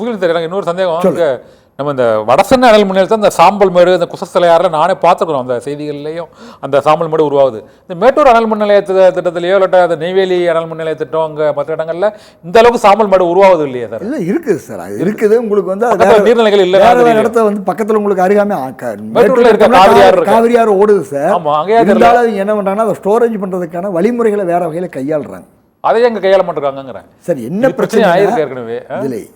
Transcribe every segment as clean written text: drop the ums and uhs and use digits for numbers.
உங்களுக்கு தெரியும் இன்னொரு சந்தேகம், நம்ம இந்த வடசென்னை அனல் மின் நிலையத்தில் இந்த சாம்பல் மேடு, இந்த குசஸ்தலையாரில் நானே பார்த்துக்கிறோம், அந்த செய்திகள்லையும் அந்த சாம்பல் மேடு உருவாகுது. இந்த மேட்டூர் அனல் மின் நிலைய திட்டத்திலேயோ இல்லாட்ட அந்த நெய்வேலி அனல் மின் நிலைய திட்டம் அங்கே மற்ற இடங்களில் இந்த அளவுக்கு சாம்பல் மேடு உருவாகுது இல்லையா சார்? இல்லை இருக்குது சார், அது இருக்குது. உங்களுக்கு வந்து நீர்நிலைகள் இல்லை, இடத்த வந்து பக்கத்தில் உங்களுக்கு அருகாமே மேட்டூர்ல இருக்க காவிரியாறு ஓடுது சார். ஆமாம், அங்கே இருந்தாலும் என்ன பண்ணுறாங்கன்னா அதை ஸ்டோரேஜ் பண்ணுறதுக்கான வழிமுறைகளை வேற வகையில் கையாளுறாங்க. அதையே அங்கே கையாள மாட்டேங்கிறாங்கிறேன். சார் என்ன பிரச்சனை ஆயிருக்கு ஏற்கனவே இதில்?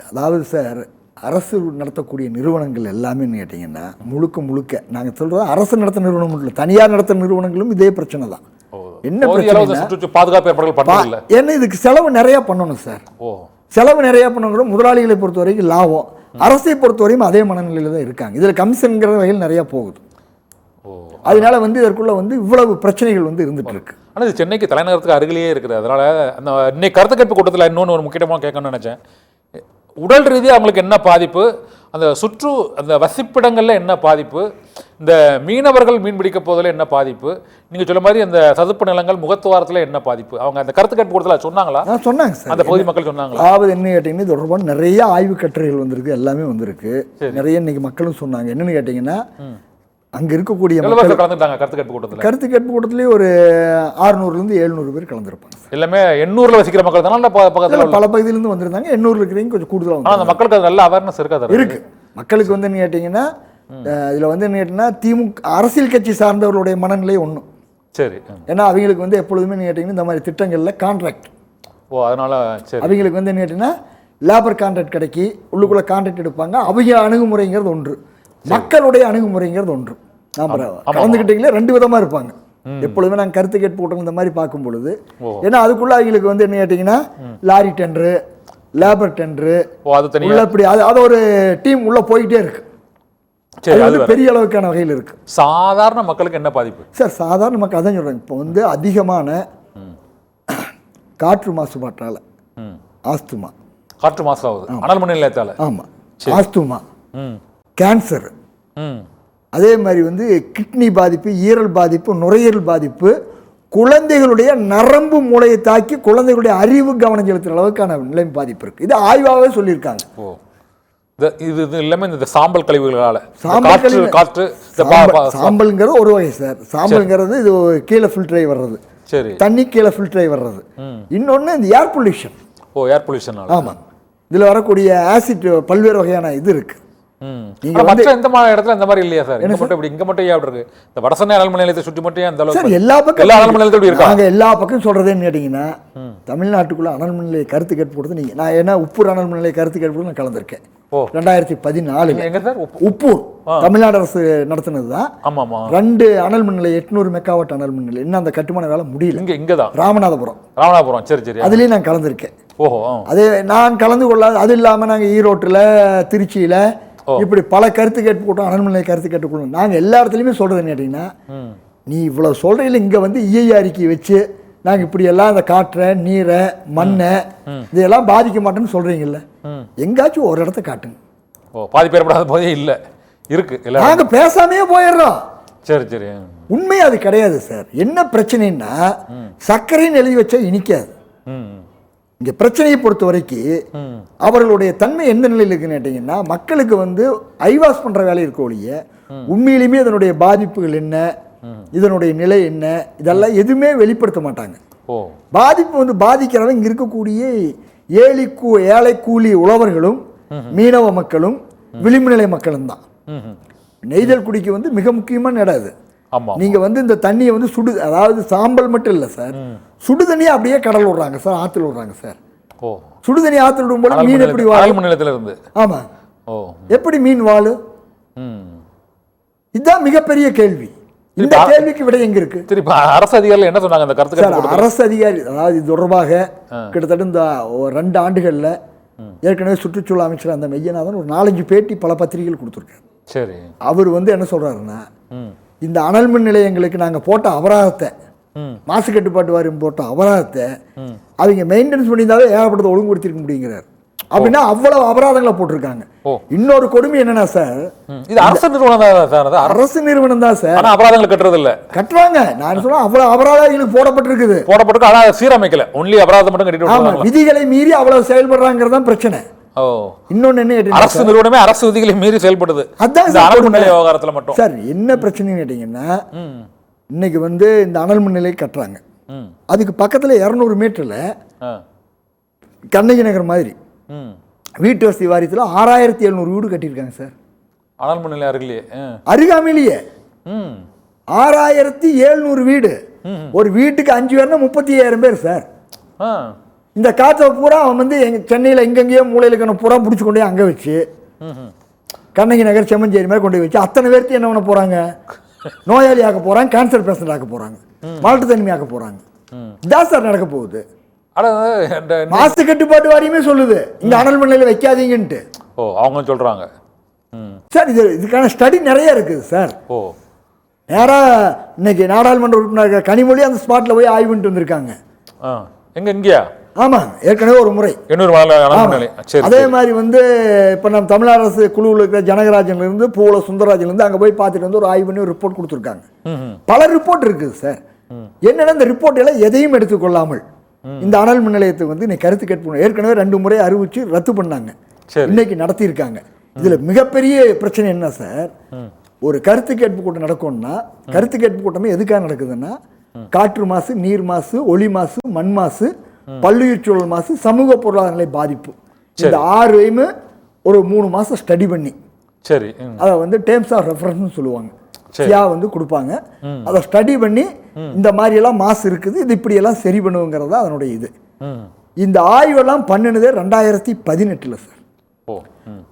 அதாவது சார், அரசு நடத்தக்கூடிய நிறுவனங்கள் எல்லாமே கேட்டிங்கன்னா முழுக்க நாங்கள் சொல்கிறது அரசு நடத்த நிறுவனம் இல்லை, தனியார் நடத்த நிறுவனங்களும் இதே பிரச்சனை தான். என்ன பிரச்சனை? பாதுகாப்பு ஏற்பாடுகள் பண்ணல. ஏன்னா இதுக்கு செலவு நிறையா பண்ணணும் சார். செலவு நிறையா பண்ணணும். முதலாளிகளை பொறுத்த வரைக்கும் லாபம், அரசை பொறுத்த வரையும் அதே மனநிலையில் தான் இருக்காங்க. இதில் கமிஷன்கிற வகையில் நிறையா போகுது. அதனால வந்து இதற்குள்ள வந்து இவ்வளவு பிரச்சனைகள் வந்து இருந்துட்டு இருக்கு. ஆனால் இது சென்னைக்கு தலைநகரத்துக்கு அருகிலேயே இருக்குது. அதனால அந்த இன்னைக்கு கருத்து கேட்பு கூட்டத்தில் இன்னொன்று ஒரு முக்கியமாக கேட்கணும்னு நினைச்சேன். உடல் ரீதியாக அவங்களுக்கு என்ன பாதிப்பு, அந்த வசிப்பிடங்களில் என்ன பாதிப்பு, இந்த மீனவர்கள் மீன் பிடிக்க போதில் என்ன பாதிப்பு, நீங்கள் சொல்ல மாதிரி அந்த சதுப்பு நிலங்கள் முகத்துவாரத்தில் என்ன பாதிப்பு, அவங்க அந்த கருத்து கேட்பு கூட்டத்தில் சொன்னாங்களா? சொன்னாங்க சார், அந்த பகுதி மக்கள் சொன்னாங்களா? அதாவது என்ன கேட்டிங்கன்னா தொடர்பான நிறைய ஆய்வு கட்டுரைகள் வந்திருக்கு, எல்லாமே வந்திருக்கு. நிறைய இன்னைக்கு மக்களும் சொன்னாங்க. என்னன்னு கேட்டிங்கன்னா அங்கே இருக்கக்கூடிய கருத்து கேட்பு கூட்டத்திலேயே ஒரு 600லேருந்து 700 பேர் கலந்துருப்பாங்க. எல்லாமே 800 வசிக்கிற மக்கள் தானே? பல பகுதியிலேருந்து வந்திருந்தாங்க. 800 இருக்கிறவங்க கொஞ்சம் கூடுதலாக. அந்த மக்களுக்கு அது நல்ல அவேர்னஸ் இருக்காது. இருக்கு மக்களுக்கு வந்து என்ன கேட்டிங்கன்னா இதில் வந்து என்ன கேட்டிங்கன்னா திமுக அரசியல் கட்சி சார்ந்தவர்களுடைய மனநிலை ஒன்றும் சரி. ஏன்னா அவங்களுக்கு வந்து எப்பொழுதுமே கேட்டிங்கன்னா இந்த மாதிரி திட்டங்களில் கான்ட்ராக்ட். அதனால அவங்களுக்கு வந்து என்ன கேட்டிங்கன்னா லேபர் கான்ட்ராக்ட் கிடைக்கி உள்ளுக்குள்ளே கான்ட்ராக்ட் எடுப்பாங்க. அவங்க அணுகுமுறைங்கிறது ஒன்று, மக்களுடைய அணுகுமுறைங்கிறது ஒன்று. நாம் கலந்துக்கிட்டீங்களே 2 விதமாக இருப்பாங்க. எப்பொழுதுமே நாங்கள் கருத்து கேட்பு கூட்டம் இந்த மாதிரி பார்க்கும் பொழுது, ஏன்னா அதுக்குள்ள அவங்களுக்கு வந்து என்ன கேட்டிங்கன்னா லாரி டெண்டரு, லேபர் டெண்டரு உள்ள இப்படி அது ஒரு டீம் உள்ள போயிட்டே இருக்கு. பெரிய அளவுக்கான வகையில் இருக்கு. சாதாரண மக்களுக்கு என்ன பாதிப்பு சார்? சாதாரண மக்கள் அதான் சொல்றாங்க. இப்போ வந்து அதிகமான காற்று மாசுபாட்டால ஆஸ்துமா, காற்று மாசாவது அனல் மின் நிலையத்தால, ஆமாம், ஆஸ்துமா, கேன்சர், அதே மாதிரி வந்து கிட்னி பாதிப்பு, ஈரல் பாதிப்பு, நுரையீரல் பாதிப்பு, குழந்தைகளுடைய நரம்பு மூளையை தாக்கி குழந்தைகளுடைய அறிவு கவனம் செலுத்துகிற அளவுக்கான நிலை பாதிப்பு இருக்கு. இது ஆய்வாகவே சொல்லியிருக்காங்க. இது எல்லாமே இந்த சாம்பல் கழிவுகளால. சாம்பல்ங்கிறது ஒரு வகை சார். சாம்பல்ங்கிறது இது கீழே ஃபில்டர் ஆகி வர்றது, சரி, தண்ணி கீழே ஃபில்டர் ஆகி வர்றது. இன்னொன்று இந்த ஏர் பொல்யூஷன். Air pollution. ஆமாம், இதில் வரக்கூடிய ஆசிட் பல்வேறு வகையான இது இருக்கு. இடத்துல இந்த மாதிரி இல்லையா சார்? இங்க மட்டும் ஏன் இருக்கு? இந்த வடசென்னை அனல் மின் நிலையத்தை சுற்றி மட்டும் அந்த அளவுக்கு எல்லா பக்கம் அனல் மின் நிலையத்தோட இருக்கு. நாங்கள் எல்லா பக்கம் சொல்றதுன்னு கேட்டீங்கன்னா தமிழ்நாட்டுக்குள்ள அனல் மின் நிலைய கருத்து கேட்பு கொடுத்து நீங்க, நான் ஏன்னா உப்பூர் அனல் மின் நிலைய கருத்து கேட்பு நான் கலந்துருக்கேன் 2014. உப்பூர் தமிழ்நாடு அரசு நடத்தினது தான். 2 அனல் மின் நிலையம், 800 மெகாவாட் அனல் மின் நிலையம். இன்னும் அந்த கட்டுமான வேலை முடியல. இங்கதான் ராமநாதபுரம். சரி சரி, அதுலயும் நான் கலந்துருக்கேன். அதே நான் கலந்து கொள்ளாது. அது இல்லாம நாங்க ஈரோட்டுல, திருச்சியில இப்படி பல கருத்து கேட்பு கூட்டம், அனல் மின் நிலைய கருத்து கேட்டு கூட்டம். நாங்கள் எல்லா இடத்துலையுமே சொல்கிறதுன்னு கேட்டிங்கன்னா, நீ இவ்வளோ சொல்கிறீங்கள, இங்கே வந்து இஐ அறிக்கை வச்சு நாங்கள் இப்படி எல்லாம் அந்த காற்றை, நீரை, மண்ணை இதெல்லாம் பாதிக்க மாட்டேன்னு சொல்கிறீங்கல்ல, எங்காச்சும் ஒரு இடத்த காட்டுங்க. பாதிப்பு ஏற்படாத போதே இல்லை இருக்கு. நாங்கள் பேசாமையே போயிடுறோம். சரி சரி, உண்மை அது கிடையாது சார். என்ன பிரச்சனைன்னா சர்க்கரைன்னு எழுதி வச்சா இனிக்காது. இங்கே பிரச்சனையை பொறுத்த வரைக்கும் அவர்களுடைய தன்மை எந்த நிலையில் இருக்குன்னு கேட்டிங்கன்னா, மக்களுக்கு வந்து ஐவாஸ் பண்ணுற வேலை இருக்க ஒழிய உண்மையிலுமே இதனுடைய பாதிப்புகள் என்ன, இதனுடைய நிலை என்ன, இதெல்லாம் எதுவுமே வெளிப்படுத்த மாட்டாங்க. பாதிப்பு வந்து பாதிக்கிறவங்க இங்கே இருக்கக்கூடிய ஏழை கூலி உழவர்களும் மீனவ மக்களும் விளிம்பு நிலை மக்களும் தான். நெய்தல் குடிக்கு வந்து மிக முக்கியமான இடம் அது. நீங்கள் வந்து இந்த தண்ணியை வந்து அதாவது சாம்பல் மட்டும் இல்லை சார், சுடு தண்ணியை அப்படியே கடல் விடுறாங்க சார், ஆற்றுல விடுறாங்க சார். சுடு தண்ணி ஆற்றுல விடும்போது மீன் எப்படி வாழும்? ஆமாம், எப்படி மீன் வாழும்? இதுதான் மிகப்பெரிய கேள்வி. இந்த கேள்விக்கு விட எங்க இருக்கு? அரசு அதிகாரிகள் என்ன சொன்னாங்க அந்த கருத்து? அரசு அதிகாரி அதாவது இது தொடர்பாக கிட்டத்தட்ட இந்த 2 ஆண்டுகளில் ஏற்கனவே சுற்றுச்சூழல் அமைச்சர் அந்த மெய்யநாதன் ஒரு 4-5 பேட்டி பல பத்திரிகைகள் கொடுத்துருக்காரு. சரி, அவர் வந்து என்ன சொல்றாருன்னா, இந்த அனல் மின் நிலையங்களுக்கு நாங்கள் போட்ட அபராதத்தை, மாசு கட்டுப்பாட்டு வாரியம் போட்ட அபராதத்தை அவங்க மெயின்டெனன்ஸ் பண்ணியிருந்தாவே ஏகப்பட்டதை ஒழுங்குபடுத்திருக்க முடியுங்கிறார். அப்படின்னா அவ்வளவு அபராதங்களை போட்டிருக்காங்க. இன்னொரு கொடுமை என்னன்னா சார், இது அரசு நிறுவனம் தான் சார். அரசு நிறுவனம் தான் சார், அபராதங்கள் கட்டுறது இல்ல. கட்டுறாங்க. நான் சொல்றேன் அவ்வளவு அபராதங்களுக்கு போடப்பட்டிருக்கு. ஆனா சீரமைக்கல, ஒன்லி அபராதம் மட்டும் கட்டிட்டு விதிகளை மீறி அவ்வளவு செயல்படுறாங்கிறது தான் பிரச்சனை. ஓ, இன்னொன்னு என்ன கேட்டீங்கன்னா அரசு நிறுவனமே அரசு விதிகளை மீறி செயல்படுது அதான் இந்த சார் அனல் மின் கொடுமை. நிலைய விவகாரத்துல மட்டும். சார் என்ன பிரச்சனைன்னு கேட்டீங்கன்னா ம், இன்னைக்கு வந்து இந்த அனல் மின் நிலையம் கட்டுறாங்க, ம், அதுக்கு பக்கத்துல 200 மீட்டர்ல ஆ, கண்ணகி நகர் மாதிரி ம். வீட்டு வசதி வாரியத்தில் 6700 வீடு கட்டியிருக்காங்க சார். அனல் மின் நிலையம் அருகிலேயே. அருகாமையிலேயே ம், 6700 வீடு. ஒரு வீட்டுக்கு 5 பேர்னா 35,000 பேர் சார். ஆ, இந்த காற்றை பூரா அவன் வந்து எங்க சென்னையில் எங்கெங்கேயோ மூலையில் இருக்கிற பூரா பிடிச்சி கொண்டு போய் அங்கே வச்சு ம், கண்ணகி நகர் செம்மஞ்சேரி மாதிரி கொண்டு போய் வச்சு அத்தனை பேருக்கு என்ன பண்ண போறாங்க? நோயாளி ஆக்க போறாங்க, கேன்சர் பேஷண்ட் ஆக்க போறாங்க, மாட்டுத்தன்மை ஆக்க போறாங்க. இதான் சார் நடக்க போகுது. அட, இந்த மாசு கட்டுப்பாட்டு வாரியமே சொல்லுது இந்த அனல் மின் நிலையம் வைக்காதீங்கன்ட்டு. ஓ, அவங்க சொல்றாங்க. ம், சார் இதுக்கான ஸ்டடி நிறைய இருக்குது சார். ஓ, நேராக இன்னைக்கு நாடாளுமன்ற உறுப்பினர் கனிமொழி அந்த ஸ்பாட்டில் போய் ஆய்வு பண்ணிட்டு வந்திருக்காங்க. ஆ, எங்க இங்கயா? ஆமாம், ஏற்கனவே ஒரு முறை. எண்ணூர் அனல் ஆமா. மின் நிலையம். சரி, அதே சரி. மாதிரி வந்து இப்போ நம்ம தமிழ்நாடு அரசு குழுவில் இருக்கிற ஜனகராஜன்லேருந்து பூவல சுந்தரராஜன்லேருந்து அங்கே போய் பார்த்துட்டு வந்து ஒரு ஆய்வு பண்ணி ஒரு ரிப்போர்ட் கொடுத்துருக்காங்க. ம், ம், பல ரிப்போர்ட் இருக்குது சார். என்னன்னா இந்த ரிப்போர்ட் எல்லாம் எதையும் எடுத்துக்கொள்ளாமல் இந்த அனல் மின் நிலையத்துக்கு வந்து இன்னைக்கு கருத்து கேட்பு ஏற்கனவே 2 முறை அறிவிச்சு ரத்து பண்ணாங்க, சரி. இன்னைக்கு நடத்தியிருக்காங்க. இதுல மிகப்பெரிய பிரச்சனை என்ன சார்? ஒரு கருத்து கேட்பு கூட்டம் நடக்கும்னா கருத்து கேட்பு கூட்டமே எதுக்காக நடக்குதுன்னா காற்று மாசு, நீர் மாசு, ஒளி மாசு, மண் மாசு, பல்லுயிர் சூழல் மாசு, சமூக பொருளாதார நிலை பாதிப்பு, இந்த 6ஐயுமே ஒரு 3 மாசம் ஸ்டடி பண்ணி சரி. ம், அதை வந்து டேர்ம்ஸ் ஆஃப் ரெஃபரன்ஸ் சொல்லுவாங்க, சரி. சியா வந்து கொடுப்பாங்க. அதை ஸ்டடி பண்ணி இந்த மாதிரி எல்லாம் மாசு இருக்குது, இது இப்படி எல்லாம் சரி பண்ணுங்கிறது தான் அதனுடைய இது. ம், இந்த ஆய்வெல்லாம் பண்ணினதே 2018 சார். ஓ, ம்.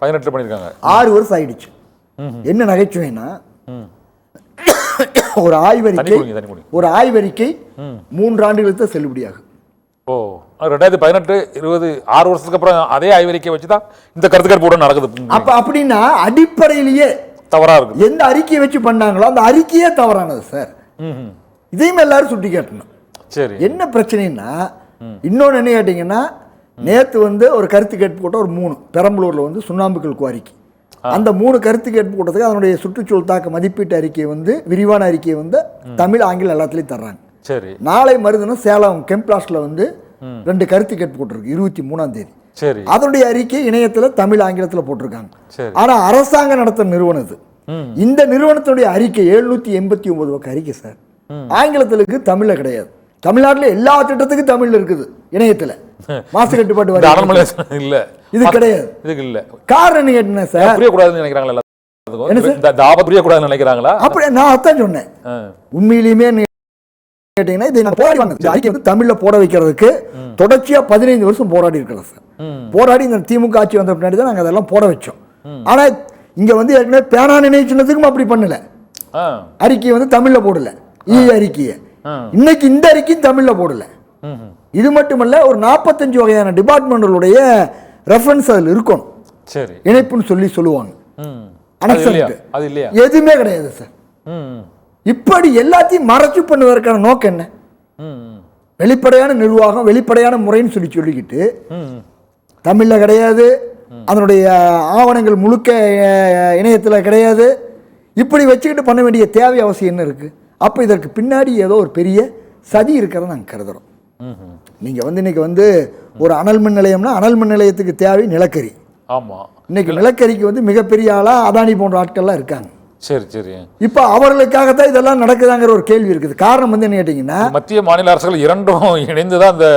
18 பண்ணிருக்காங்க. 6 வருஷம் ஆயிடுச்சு. என்ன நகைச்சுவைன்னா ம், ஒரு ஆய்வறிக்கை தண்ணி குடிங்க, தண்ணி குடிங்க. ஒரு ஆய்வறிக்கை 3 ஆண்டுகளுக்கு தான் செல்லுபடியாகும். ஓ, 2018, 20, 6 வருஷத்துக்கு அப்புறம் அதே ஆய்வறிக்கை வச்சுதான் இந்த கருத்து கேட்பு நடக்குது. அப்ப அப்படின்னா அடிப்படையிலேயே தவறா இருக்கு. எந்த அறிக்கையை வச்சு பண்ணாங்களோ அந்த அறிக்கையே தவறானது சார். ம், ம். இதையும் எல்லாரும் சுட்டி காட்டணும். சரி. என்ன பிரச்சனைன்னா இன்னொன்று என்ன கேட்டிங்கன்னா நேற்று வந்து ஒரு கருத்து கேட்பு கூட்டம் ஒரு 3 பெரம்பலூரில் வந்து சுண்ணாம்புக்கல் குவாரிக்கு அந்த 3 கருத்து கேட்பு கூட்டத்துக்கு அதனுடைய சுற்றுச்சூழல் தாக்க மதிப்பீட்டு அறிக்கையை வந்து விரிவான அறிக்கையை வந்து தமிழ் ஆங்கிலம் எல்லாத்துலேயும் தர்றாங்க. சரி. நாளை மறுதினம் சேலம் கெம்பிளாஸ்டில் வந்து 2 கருத்து கேட்பு கூட்டம் இருக்கு 23ஆம் தேதி. சரி. அதனுடைய அறிக்கை இணையத்தில் தமிழ் ஆங்கிலத்தில் போட்டிருக்காங்க. சரி. ஆனா அரசாங்கம் நடத்துற நிறுவனம் இது. ம். இந்த நிறுவனத்துடைய அறிக்கை 789 பக்க அறிக்கை சார். ஆங்கிலத்தில் இருக்கு, தமிழ்ல கிடையாது. தமிழ்நாட்டில் எல்லா திட்டத்துக்கும் தமிழ்ல இருக்குது இணையத்தில். மாசு கட்டுப்பாட்டு இந்த அனல் மின் வாரியம் நிலையம் இல்ல. இது கிடையாது. இதுக்கு இல்ல. காரணம் என்ன கேட்டீங்கன்னா சார், புரியக்கூடாதுன்னு நினைக்கிறாங்களா எல்லாத்துக்கும்? இந்த ஆபத்து புரியக்கூடாதுன்னு நினைக்கிறாங்களா? அப்படி நான் அதான் சொன்னேன். ஆ. உண்மையிலுமே கேட்டீங்கன்னா இதை நான் போராடி வந்தேன். இந்த அறிக்கை வந்து தமிழ்ல போட வைக்கிறதுக்கு தொடர்ச்சியா 15 வருஷம் போராடி இருக்கிறோம் சார். போராடி இந்த திமுக ஆட்சி வந்த பின்னாடி தான் நாங்கள் அதெல்லாம் போட வச்சோம். ஆனா இங்க வந்து ஏற்கனவே பேனா நினைச்சினதுக்கும் அப்படி பண்ணல. ஆ. அறிக்கையை வந்து தமிழ்ல போடல, அறிக்கையை இன்னைக்கு இந்த அறிக்கையும் தமிழ்ல போடல. ம், ம். இது மட்டுமல்ல, ஒரு 45 வகையான டிபார்ட்மெண்ட்களுடைய ரெஃபரன்ஸ் அதில் இருக்கணும், சரி. இணைப்புன்னு சொல்லுவாங்க. ம். ஆனா அது இல்லையா? அது இல்லையா? எதுவுமே கிடையாது சார். ம், ம். இப்படி எல்லாத்தையும் மறைச்சு பண்ணுவதற்கான நோக்கம் என்ன? ம், ம். வெளிப்படையான நிர்வாகம், வெளிப்படையான முறைன்னு சொல்லிக்கிட்டு ம். தமிழ்ல கிடையாது, அதனுடைய ஆவணங்கள் முழுக்க இணையத்தில் கிடையாது. இப்படி வச்சுக்கிட்டு பண்ண வேண்டிய தேவை அவசியம் என்ன இருக்கு? அப்போ இதற்கு பின்னாடி ஏதோ ஒரு பெரிய சதி இருக்கிறத நாங்கள் கருதுறோம். நீங்கள் வந்து இன்னைக்கு வந்து ஒரு அனல் மின் நிலையம்னா அனல் மின் நிலையத்துக்கு தேவை நிலக்கரி. ஆமா. இன்னைக்கு நிலக்கரிக்கு வந்து மிகப்பெரிய ஆளா அதானி போன்ற ஆட்கள்லாம் இருக்காங்க. சரி, சரி. இப்போ அவர்களுக்காகத்தான் இதெல்லாம் நடக்குதாங்கிற ஒரு கேள்வி இருக்குது. காரணம் வந்து என்ன கேட்டீங்கன்னா, மத்திய மாநில அரசுகள் இரண்டும் இணைந்துதான் அந்த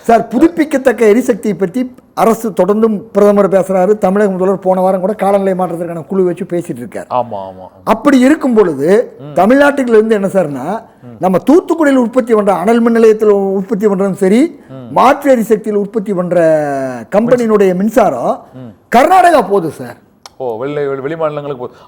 சார் புதுப்பிக்கத்தக்க எரிசக்தியை பற்றி அரசு தொடர்ந்தும் பிரதமர் பேசுறாரு. தமிழக முதல்வர் போன வாரம் கூட காலநிலை மாற்றத்திற்கான குழு வச்சு பேசிட்டு இருக்காரு. ஆமா, ஆமா. அப்படி இருக்கும் பொழுது தமிழ்நாட்டுல இருந்து என்ன சார்னா, நம்ம தூத்துக்குடியில் உற்பத்தி பண்ற அனல் மின் நிலையத்தில் உற்பத்தி பண்றதும் சரி, மாற்று எரிசக்தியில் உற்பத்தி பண்ற கம்பெனியினுடைய மின்சாரம் கர்நாடகா போகுது சார். ஓ, வெளி மாநிலங்களுக்கு